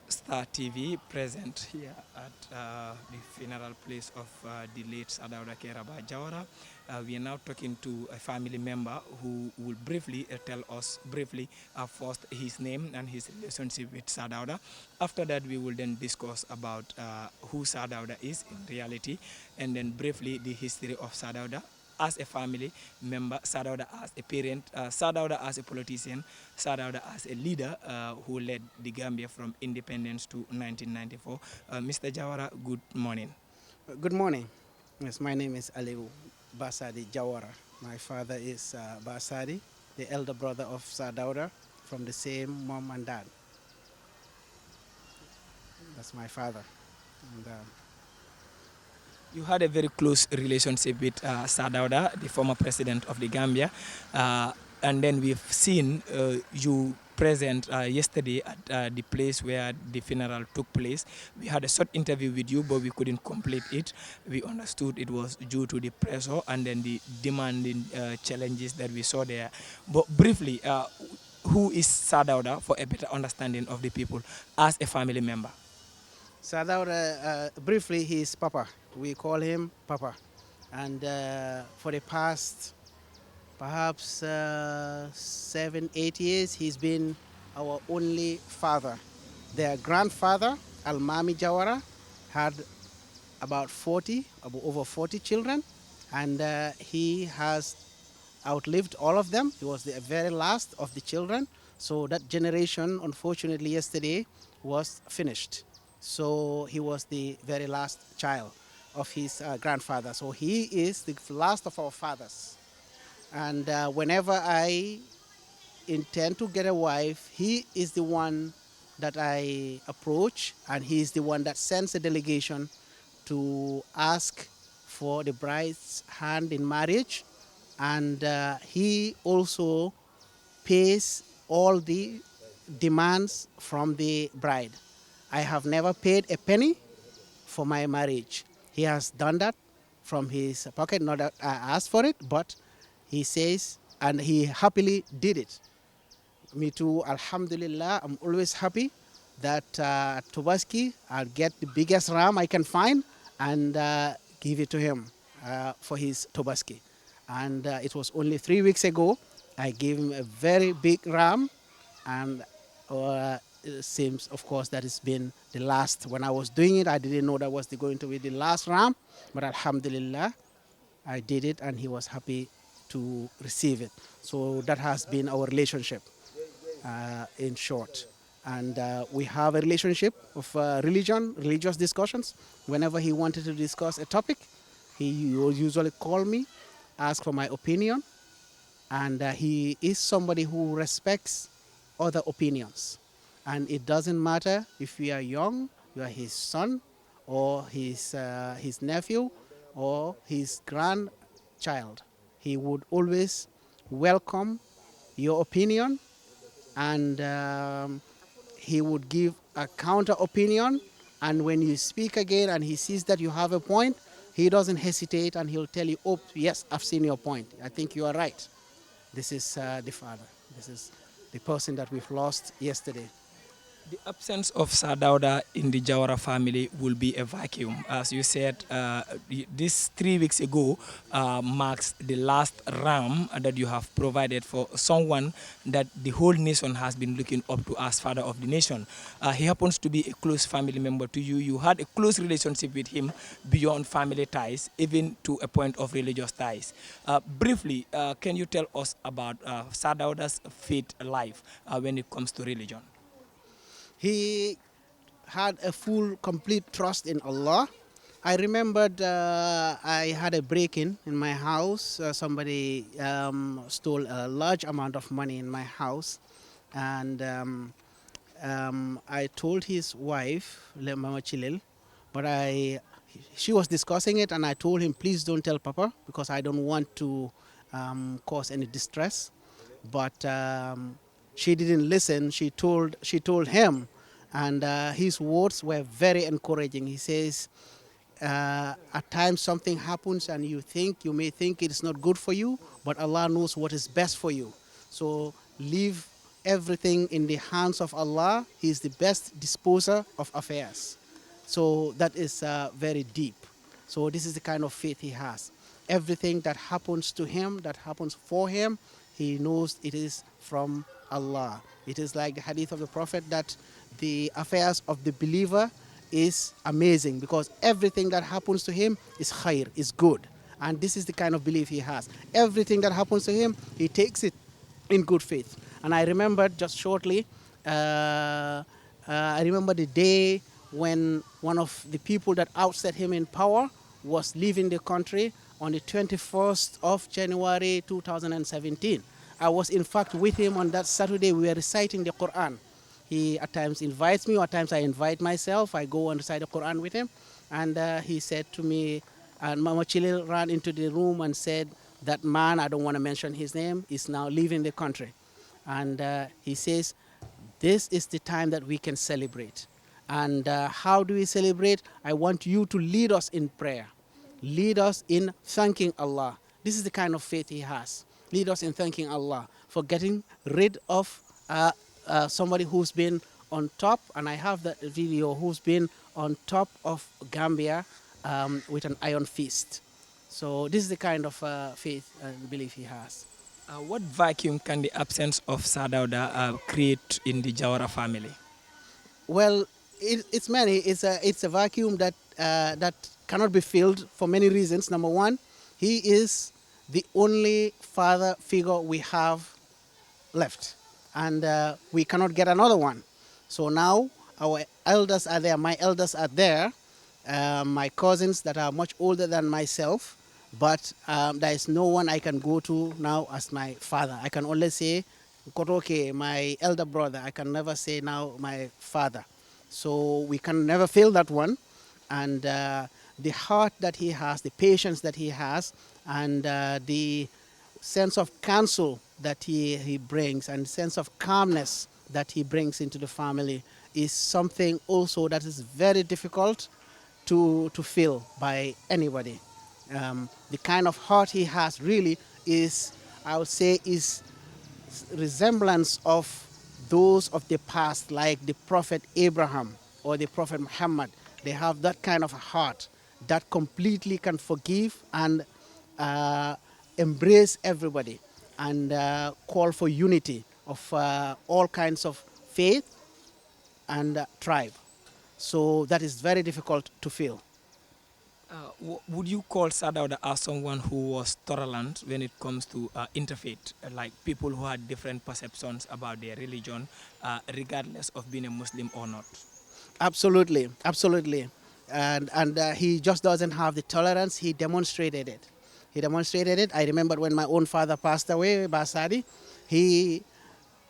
Star TV present here at the funeral place of the late Sir Dawda Kairaba Jawara. We are now talking to a family member who will briefly tell us first his name and his relationship with Sir Dawda. After that, we will then discuss about who Sir Dawda is in reality, and then briefly the history of Sir Dawda as a family member, Sir Dawda as a parent, Sir Dawda as a politician, Sir Dawda as a leader who led the Gambia from independence to 1994. Mr. Jawara, good morning. Good morning. Yes, my name is Alieu Jawara. My father is Basadi, the elder brother of Sir Dawda, from the same mom and dad. That's my father. And, You had a very close relationship with Sir Dawda, the former president of the Gambia. And then we've seen you present yesterday at the place where the funeral took place. We had a short interview with you, but we couldn't complete it. We understood it was due to the pressure and then the demanding challenges that we saw there. But briefly, who is Sir Dawda for a better understanding of the people as a family member? Sir Dawda, briefly, he is Papa. We call him Papa. And for the past perhaps 7, 8 years, he's been our only father. Their grandfather, Almami Jawara, had about over 40 children, and he has outlived all of them. He was the very last of the children. So that generation, unfortunately, yesterday was finished. So he was the very last child of his grandfather. So he is the last of our fathers. And whenever I intend to get a wife, he is the one that I approach, and he is the one that sends a delegation to ask for the bride's hand in marriage. And he also pays all the demands from the bride. I have never paid a penny for my marriage. He has done that from his pocket, not that I asked for it, but he says, and he happily did it. Me too, alhamdulillah, I'm always happy that Tobaski, I'll get the biggest ram I can find and give it to him for his Tobaski. And it was only 3 weeks ago, I gave him a very big ram, and it seems, of course, that it's been the last. When I was doing it, I didn't know that was going to be the last ram, but alhamdulillah, I did it, and he was happy to receive it. So that has been our relationship, in short. And we have a relationship of religious discussions. Whenever he wanted to discuss a topic, he would usually call me, ask for my opinion, and he is somebody who respects other opinions. And it doesn't matter if we are young, you are his son, or his nephew, or his grandchild. He would always welcome your opinion, and he would give a counter opinion. And when you speak again and he sees that you have a point, he doesn't hesitate, and he'll tell you, oh, yes, I've seen your point. I think you are right. This is the father. This is the person that we've lost yesterday. The absence of Sir Dawda in the Jawara family will be a vacuum. As you said, this 3 weeks ago marks the last ram that you have provided for someone that the whole nation has been looking up to as father of the nation. He happens to be a close family member to you. You had a close relationship with him beyond family ties, even to a point of religious ties. Briefly, can you tell us about Sir Dawda's faith life when it comes to religion? He had a full, complete trust in Allah. I remembered I had a break-in in my house. Somebody stole a large amount of money in my house. And I told his wife, Mama Chilil, but she was discussing it, and I told him, please don't tell Papa, because I don't want to cause any distress. But she didn't listen. She told him, and his words were very encouraging. He says, at times something happens and you may think it's not good for you, but Allah knows what is best for you. So leave everything in the hands of Allah. He is the best disposer of affairs. So that is very deep. So this is the kind of faith he has. Everything that happens to him, that happens for him, he knows it is from Allah. It is like the hadith of the Prophet that the affairs of the believer is amazing because everything that happens to him is khair, is good. And this is the kind of belief he has. Everything that happens to him, he takes it in good faith. And I remember just shortly, I remember the day when one of the people that ousted him in power was leaving the country on the 21st of January 2017. I was in fact with him on that Saturday. We were reciting the Quran. He at times invites me, or at times I invite myself. I go and recite the Quran with him. And he said to me, and Mama Chilil ran into the room and said, that man, I don't want to mention his name, is now leaving the country. And he says, this is the time that we can celebrate. And how do we celebrate? I want you to lead us in prayer. Lead us in thanking Allah. This is the kind of faith he has. Lead us in thanking Allah for getting rid of somebody who's been on top, and I have that video, who's been on top of Gambia with an iron fist. So this is the kind of faith and belief he has. What vacuum can the absence of Sir Dawda create in the Jawara family? Well, it's many. It's a vacuum that that cannot be filled for many reasons. Number one, he is the only father figure we have left, and we cannot get another one. So now our elders are there. My elders are there. My cousins that are much older than myself, but there is no one I can go to now as my father. I can only say Koroke, my elder brother. I can never say now my father. So we can never fill that one. And the heart that he has, the patience that he has, and the sense of counsel that he brings, and sense of calmness that he brings into the family is something also that is very difficult to fill by anybody. The kind of heart he has really is, I would say, is resemblance of those of the past, like the Prophet Abraham or the Prophet Muhammad. They have that kind of a heart that completely can forgive and embrace everybody and call for unity of all kinds of faith and tribe. So that is very difficult to fill. Would you call Sir Dawda as someone who was tolerant when it comes to interfaith, like people who had different perceptions about their religion, regardless of being a Muslim or not? Absolutely, absolutely. And he just doesn't have the tolerance. He demonstrated it. He demonstrated it. I remember when my own father passed away, Basadi, he,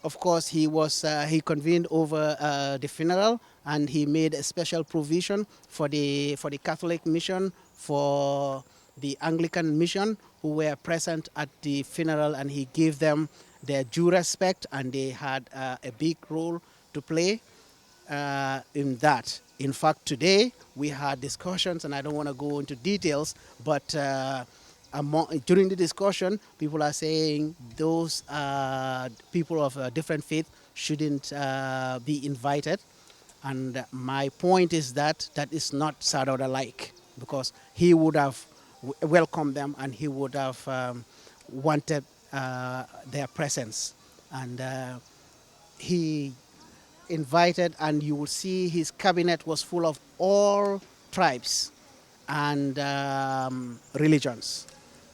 of course, he convened over the funeral, and he made a special provision for the Catholic mission, for the Anglican mission, who were present at the funeral, and he gave them their due respect, and they had a big role to play in that. In fact, today we had discussions, and I don't want to go into details, but during the discussion, people are saying those people of different faith shouldn't be invited. And my point is that that is not Sir Dawda like, because he would have welcomed them, and he would have wanted their presence. And he invited, and you will see his cabinet was full of all tribes and religions.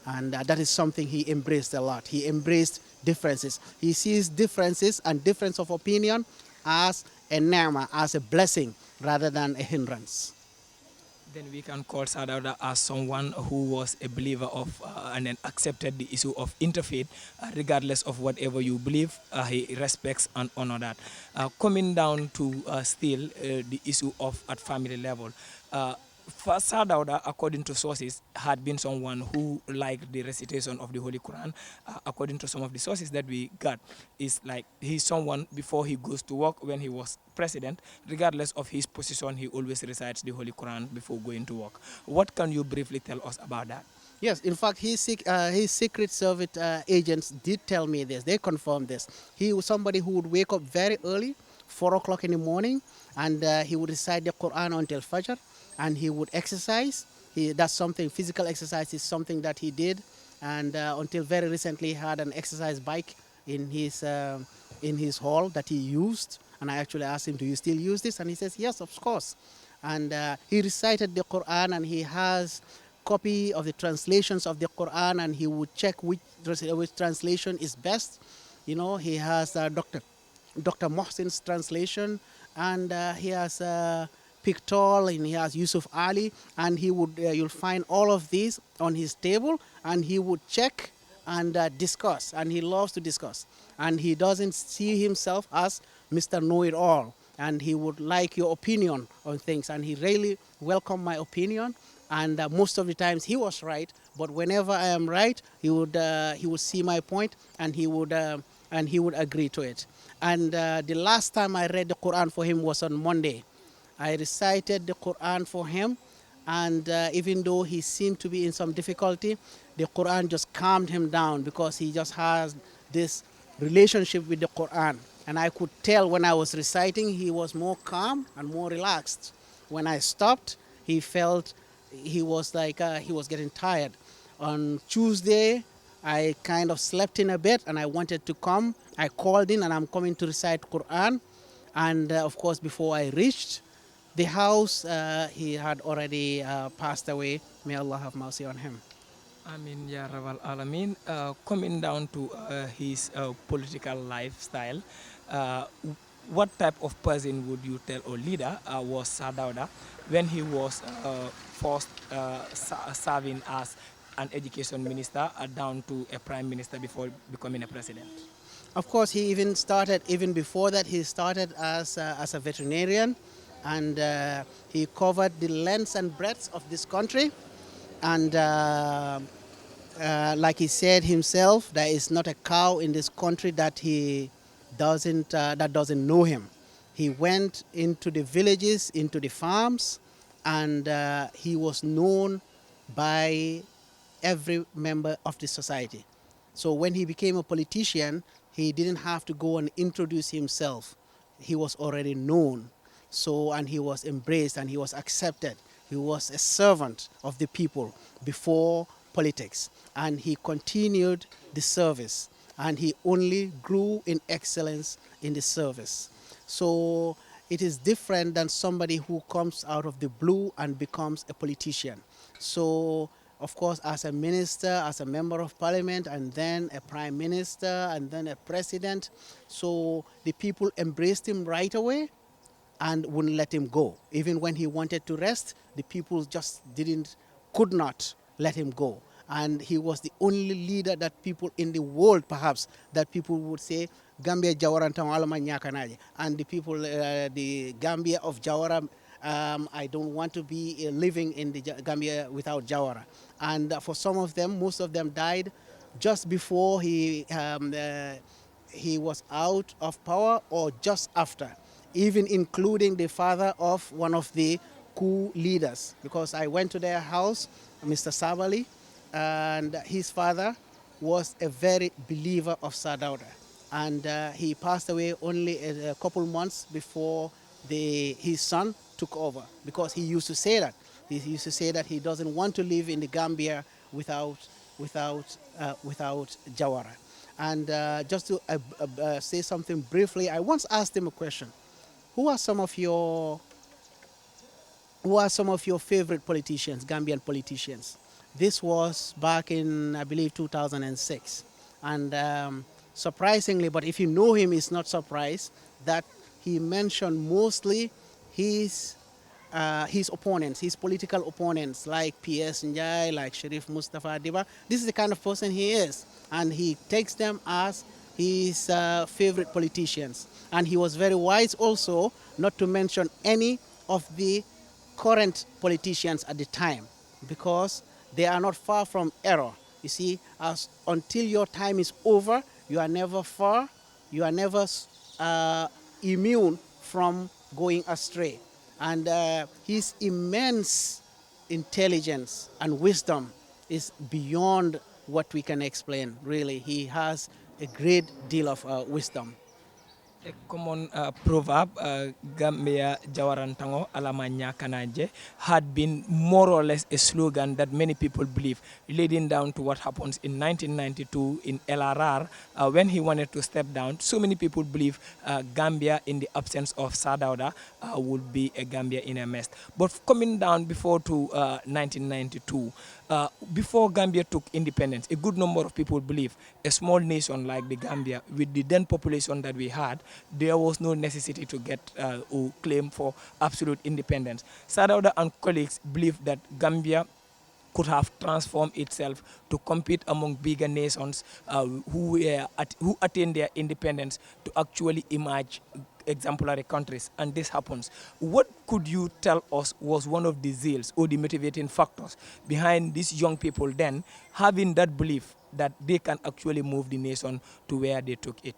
And that is something he embraced a lot. He embraced differences. He sees differences and difference of opinion as a ni'mah, as a blessing, rather than a hindrance. Then we can call Sir Dawda as someone who was a believer of and then accepted the issue of interfaith, regardless of whatever you believe. He respects and honor that. Coming down to still the issue of at family level. Sir Dawda, according to sources, had been someone who liked the recitation of the Holy Quran. According to some of the sources that we got, is like he's someone, before he goes to work, when he was president, regardless of his position, he always recites the Holy Quran before going to work. What can you briefly tell us about that? Yes, in fact, his Secret Service agents did tell me this. They confirmed this. He was somebody who would wake up very early, 4 o'clock in the morning, and he would recite the Quran until Fajr, and he would exercise. That's something. Physical exercise is something that he did, and until very recently, he had an exercise bike in his hall that he used. And I actually asked him, "Do you still use this?" And he says, "Yes, of course." And he recited the Quran, and he has copy of the translations of the Quran, and he would check which translation is best. You know, he has Dr. Mohsin's translation, and he has Pictol, and he has Yusuf Ali, and he would you'll find all of these on his table, and he would check and discuss, and he loves to discuss, and he doesn't see himself as Mr. Know-it-all, and he would like your opinion on things, and he really welcomed my opinion, and most of the times he was right, but whenever I am right, he would see my point, and he would agree to it. And the last time I read the Quran for him was on Monday. I recited the Quran for him, and even though he seemed to be in some difficulty, the Quran just calmed him down because he just has this relationship with the Quran. And I could tell when I was reciting, he was more calm and more relaxed. When I stopped, he felt he was like he was getting tired. On Tuesday, I kind of slept in a bit and I wanted to come. I called in and I'm coming to recite Quran. And of course, before I reached the house, he had already passed away. May Allah have mercy on him. I mean, Ya Rabbal Alamin, coming down to his political lifestyle, what type of person would you tell or leader was Sir Dawda when he was first serving as an education minister down to a prime minister before becoming a president? Of course, he even started, even before that, he started as a veterinarian, and he covered the length and breadth of this country. And like he said himself, there is not a cow in this country that doesn't know him. He went into the villages, into the farms, and he was known by every member of the society. So when he became a politician, he didn't have to go and introduce himself. He was already known. So, and he was embraced and he was accepted. He was a servant of the people before politics. And he continued the service. And he only grew in excellence in the service. So it is different than somebody who comes out of the blue and becomes a politician. So, of course, as a minister, as a member of parliament, and then a prime minister, and then a president, so the people embraced him right away and wouldn't let him go. Even when he wanted to rest, the people just could not let him go. And he was the only leader that people in the world, perhaps, that people would say, Gambia Jawara alama nyakanaje. And the people, the Gambia of Jawara, I don't want to be living in the Gambia without Jawara. And for some of them, most of them died just before he was out of power or just after, even including the father of one of the coup leaders. Because I went to their house, Mr. Sabali, and his father was a very believer of Sir Dawda. And he passed away only a couple months before his son took over, because he used to say that. He used to say that he doesn't want to live in the Gambia without Jawara. And just to say something briefly, I once asked him a question. Who are some of your favorite politicians, Gambian politicians? This was back in, I believe, 2006. And surprisingly, but if you know him, it's not surprised that he mentioned mostly his opponents, his political opponents, like P.S. Njai, like Sharif Mustafa Diba. This is the kind of person he is, and he takes them as his favorite politicians. And he was very wise also not to mention any of the current politicians at the time, because they are not far from error. You see, until your time is over, you are never far, you are never immune from going astray. And his immense intelligence and wisdom is beyond what we can explain, really. He has a great deal of wisdom. A common proverb, Gambia Jawarantango Alama Nyakanaje, had been more or less a slogan that many people believe, leading down to what happens in 1992 in LRR when he wanted to step down. So many people believe Gambia, in the absence of Sir Dawda, would be a Gambia in a mess. But coming down before to 1992, before Gambia took independence, a good number of people believe a small nation like the Gambia, with the then population that we had, there was no necessity to get or claim for absolute independence. Sadauda and colleagues believe that Gambia could have transformed itself to compete among bigger nations who attained their independence to actually emerge exemplary countries, and this happens. What could you tell us was one of the zeals or the motivating factors behind these young people then having that belief that they can actually move the nation to where they took it?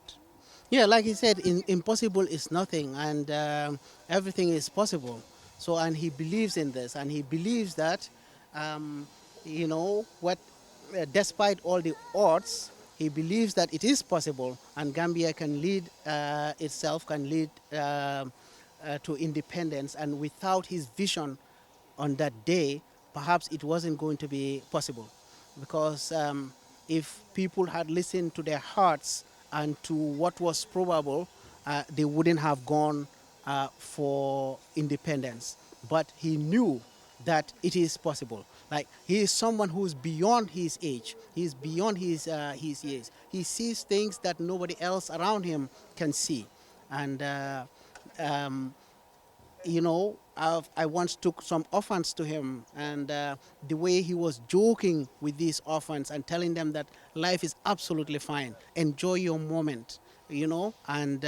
Yeah, like he said, impossible is nothing, and everything is possible. So, and he believes in this, and he believes that, um, what, despite all the odds, he believes that it is possible, and Gambia can lead itself, can lead to independence, and without his vision on that day, perhaps it wasn't going to be possible. Because if people had listened to their hearts and to what was probable, they wouldn't have gone for independence. But he knew that it is possible. Like, he is someone who is beyond his age. He is beyond his years. He sees things that nobody else around him can see. And um, I once took some orphans to him, and the way he was joking with these orphans and telling them that life is absolutely fine, enjoy your moment, and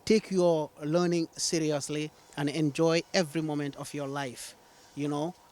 take your learning seriously and enjoy every moment of your life,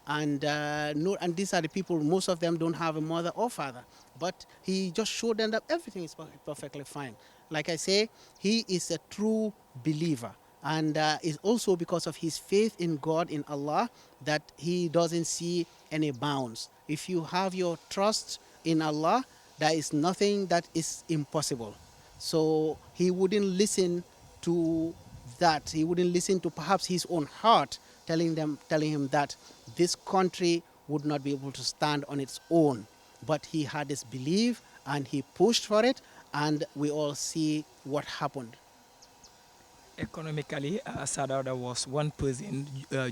And no, and these are the people. Most of them don't have a mother or father, but he just showed them that everything is perfectly fine. Like I say, he is a true believer, and it's also because of his faith in God, in Allah, that he doesn't see any bounds. If you have your trust in Allah, there is nothing that is impossible. So he wouldn't listen to that. He wouldn't listen to perhaps his own heart telling him that this country would not be able to stand on its own. But he had this belief and he pushed for it, and we all see what happened. Economically, Sadauda was one person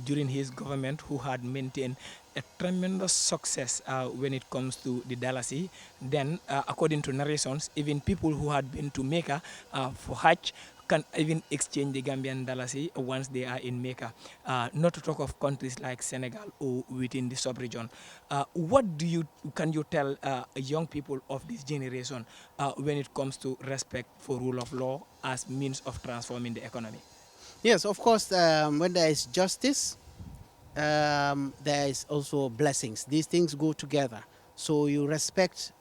during his government who had maintained a tremendous success when it comes to the Dalasi. Then, according to narrations, even people who had been to Mecca for Hajj can even exchange the Gambian Dalasi once they are in Mecca. Not to talk of countries like Senegal or within the sub-region. Can you tell young people of this generation when it comes to respect for rule of law as means of transforming the economy? Yes, of course, when there is justice, there is also blessings. These things go together. So you respect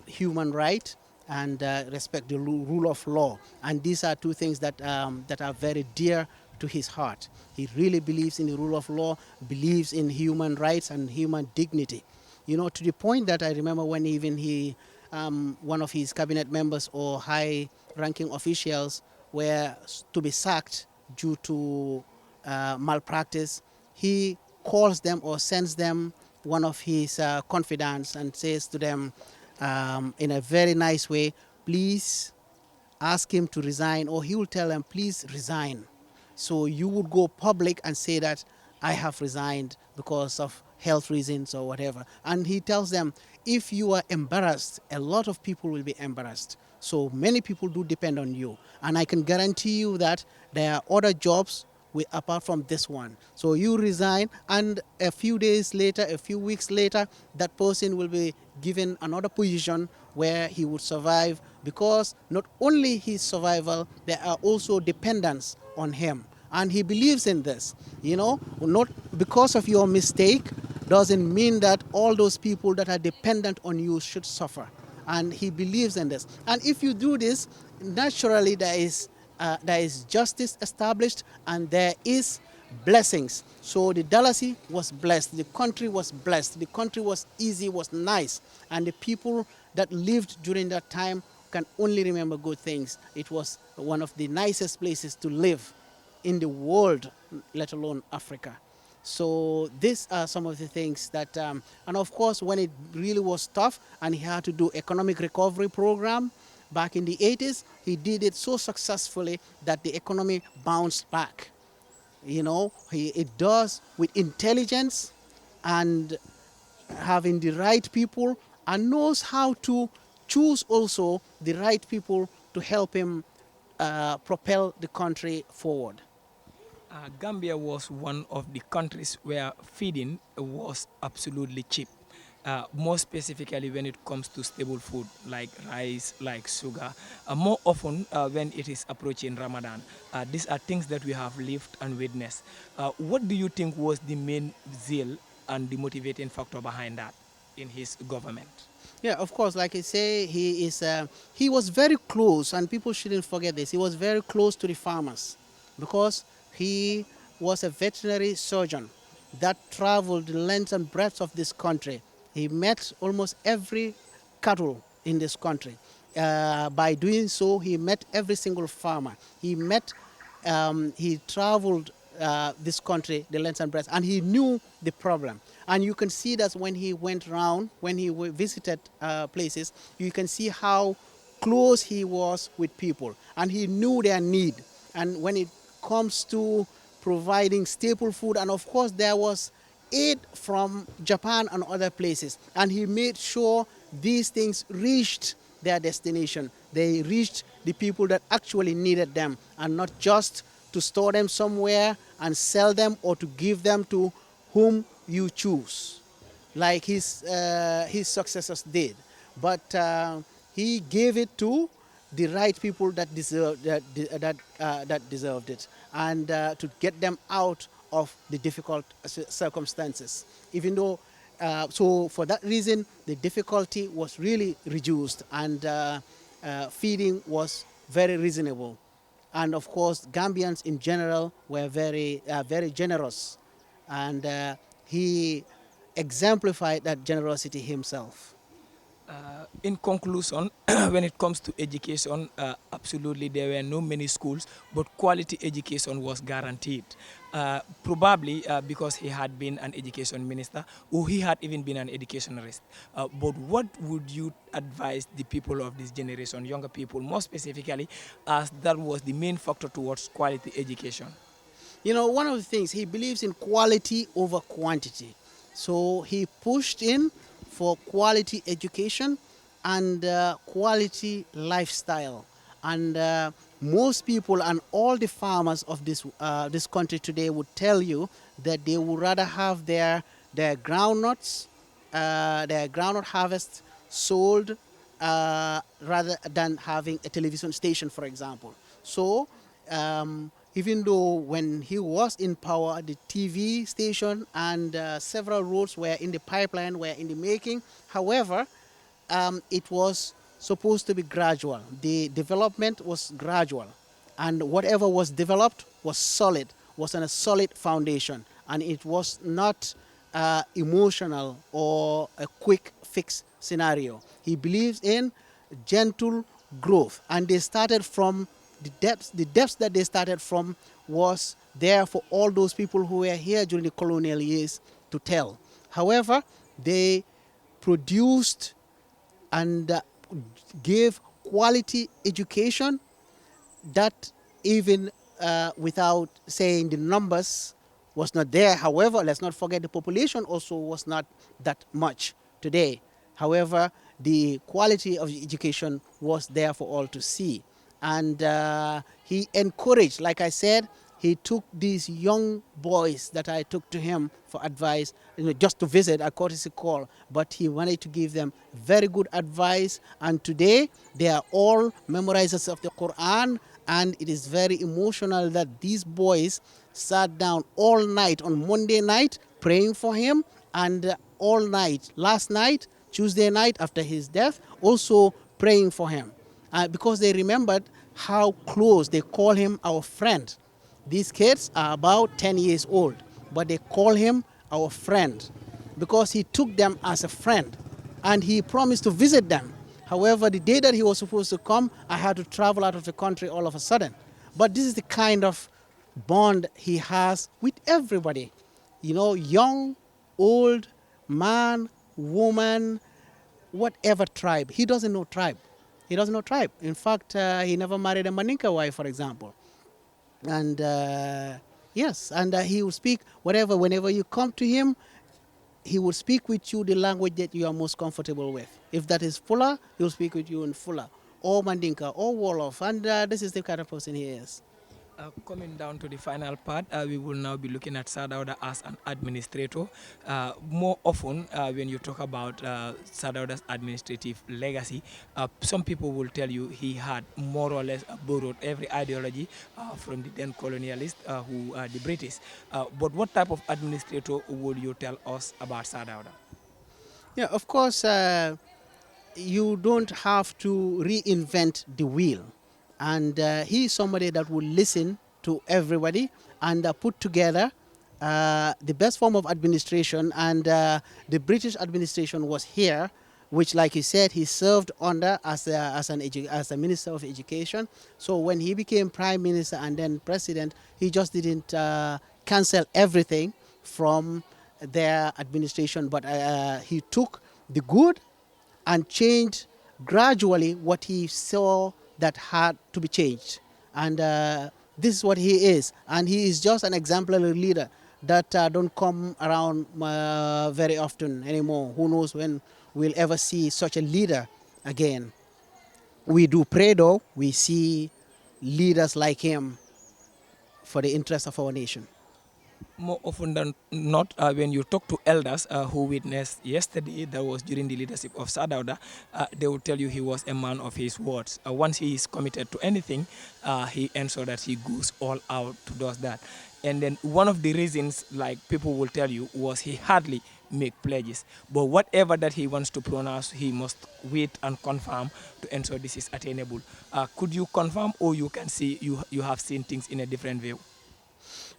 human right and respect the rule of law. And these are two things that are very dear to his heart. He really believes in the rule of law, believes in human rights and human dignity. To the point that I remember when even one of his cabinet members or high-ranking officials were to be sacked due to malpractice, he calls them or sends them one of his confidants and says to them in a very nice way, please ask him to resign, or he will tell them, please resign. So you would go public and say that I have resigned because of health reasons or whatever. And he tells them, if you are embarrassed, a lot of people will be embarrassed. So many people do depend on you. And I can guarantee you that there are other jobs apart from this one. So you resign, and a few days later, a few weeks later, that person will be given another position where he would survive, because not only his survival, there are also dependents on him. And he believes in this. Not because of your mistake doesn't mean that all those people that are dependent on you should suffer. And he believes in this. And if you do this, naturally there is justice established, and there is blessings. So the Dalasi was blessed, the country was blessed, the country was easy, was nice, and the people that lived during that time can only remember good things. It was one of the nicest places to live in the world, let alone Africa. So these are some of the things that, and of course, when it really was tough and he had to do economic recovery program back in the 80s, he did it so successfully that the economy bounced back. You know, it does with intelligence and having the right people, and knows how to choose also the right people to help him propel the country forward. Gambia was one of the countries where feeding was absolutely cheap. More specifically when it comes to stable food like rice, like sugar, more often when it is approaching Ramadan. These are things that we have lived and witnessed. What do you think was the main zeal and the motivating factor behind that in his government? Yeah, of course. Like I say, he was very close, and people shouldn't forget this. He was very close to the farmers because he was a veterinary surgeon that traveled the length and breadth of this country. He met almost every cattle in this country. By doing so, he met every single farmer. He traveled this country, the length and breadth, and he knew the problem. And you can see that when he went around, when he visited places, you can see how close he was with people, and he knew their need. And when it comes to providing staple food, and of course there was aid from Japan and other places, and he made sure these things reached their destination. They reached the people that actually needed them, and not just to store them somewhere and sell them or to give them to whom you choose, like his successors did. But he gave it to the right people that deserved it, and to get them out of the difficult circumstances. Even though, so for that reason, the difficulty was really reduced, and feeding was very reasonable. And of course, Gambians in general were very generous, and he exemplified that generosity himself. In conclusion, when it comes to education, absolutely there were no many schools, but quality education was guaranteed. Probably because he had been an education minister, or he had even been an educationalist. But what would you advise the people of this generation, younger people, more specifically, as that was the main factor towards quality education? You know, one of the things, he believes in quality over quantity. So he pushed in for quality education and quality lifestyle. And most people and all the farmers of this country today would tell you that they would rather have their groundnuts, their groundnut harvest sold rather than having a television station, for example. So even though when he was in power, the TV station and several roads were in the pipeline, were in the making. However, it was supposed to be gradual. The development was gradual. And whatever was developed was solid, was on a solid foundation. And it was not emotional or a quick fix scenario. He believes in gentle growth. And they started from the depths that they started from was there for all those people who were here during the colonial years to tell. However, they produced and gave quality education that even without saying the numbers was not there. However, let's not forget the population also was not that much today. However, the quality of education was there for all to see. And he encouraged, like I said, he took these young boys that I took to him for advice, just to visit, a courtesy call, but he wanted to give them very good advice. And today, they are all memorizers of the Quran, and it is very emotional that these boys sat down all night on Monday night praying for him, and all night last night, Tuesday night after his death, also praying for him. Because they remembered how close, they call him our friend. These kids are about 10 years old, but they call him our friend because he took them as a friend and he promised to visit them. However, the day that he was supposed to come, I had to travel out of the country all of a sudden. But this is the kind of bond he has with everybody. You know, young, old, man, woman, whatever tribe. He doesn't know tribe. He doesn't know tribe. In fact, he never married a Maninka wife, for example. And yes, and he will speak whatever, whenever you come to him, he will speak with you the language that you are most comfortable with. If that is Fula, he will speak with you in Fula, or Mandinka, or Wolof, and this is the kind of person he is. Coming down to the final part, we will now be looking at Sir Dawda as an administrator. More often, when you talk about Sir Dawda's administrative legacy, some people will tell you he had more or less borrowed every ideology from the then colonialists who are the British. But what type of administrator would you tell us about Sir Dawda? Yeah, of course, you don't have to reinvent the wheel. And he is somebody that will listen to everybody and put together the best form of administration. And the British administration was here, which, like you said, he served under as a minister of education. So when he became prime minister and then president, he just didn't cancel everything from their administration, but he took the good and changed gradually what he saw that had to be changed. And this is what he is. And he is just an exemplary leader that don't come around very often anymore. Who knows when we'll ever see such a leader again. We do pray, though, we see leaders like him for the interest of our nation. More often than not, when you talk to elders who witnessed yesterday, that was during the leadership of Sir Dawda, they will tell you he was a man of his words. Once he is committed to anything, he ensures that he goes all out to do that. And then one of the reasons, like people will tell you, was he hardly make pledges. But whatever that he wants to pronounce, he must wait and confirm to ensure this is attainable. Could you confirm, or you can see you have seen things in a different view?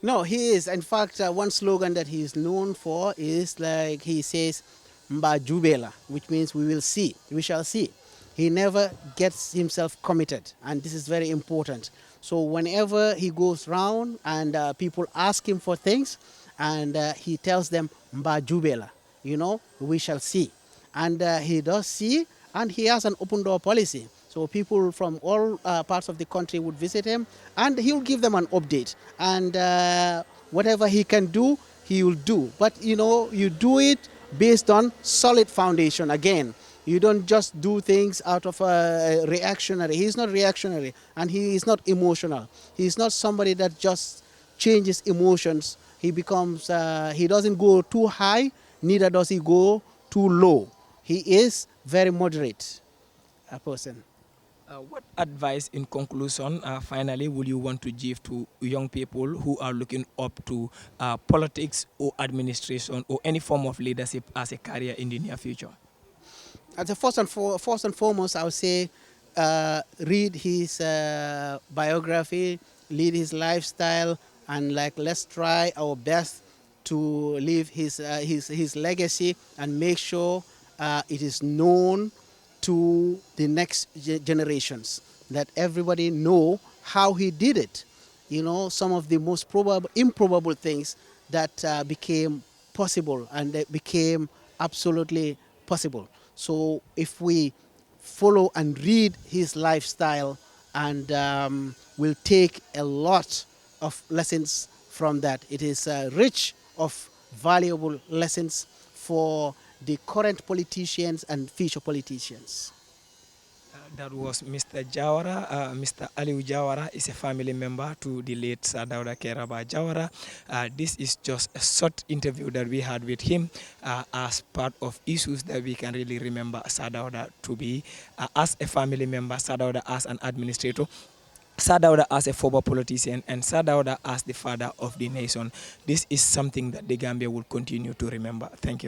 No, he is. In fact, one slogan that he is known for is like he says, Mba Jubela, which means we will see, we shall see. He never gets himself committed, and this is very important. So whenever he goes round and people ask him for things, and he tells them, Mba Jubela, you know, we shall see. And he does see, and he has an open door policy. So people from all parts of the country would visit him, and he will give them an update. And whatever he can do, he will do. But, you know, you do it based on solid foundation. Again, you don't just do things out of reactionary. He's not reactionary, and he is not emotional. He's not somebody that just changes emotions. He becomes, he doesn't go too high, neither does he go too low. He is very moderate a person. What advice, in conclusion, finally, would you want to give to young people who are looking up to politics or administration or any form of leadership as a career in the near future? As a first and foremost, I would say read his biography, lead his lifestyle, and let's try our best to leave his legacy and make sure it is known to the next generations, that everybody know how he did it. You know, some of the most improbable things that became possible, and that became absolutely possible. So if we follow and read his lifestyle, and we'll take a lot of lessons from that. It is rich of valuable lessons for the current politicians and future politicians. That was Mr. Jawara. Mr. Alieu Jawara is a family member to the late Sir Dawda Kairaba Jawara. This is just a short interview that we had with him as part of issues that we can really remember Sir Dawda to be. As a family member, Sir Dawda as an administrator, Sir Dawda as a former politician, and Sir Dawda as the father of the nation. This is something that the Gambia will continue to remember. Thank you.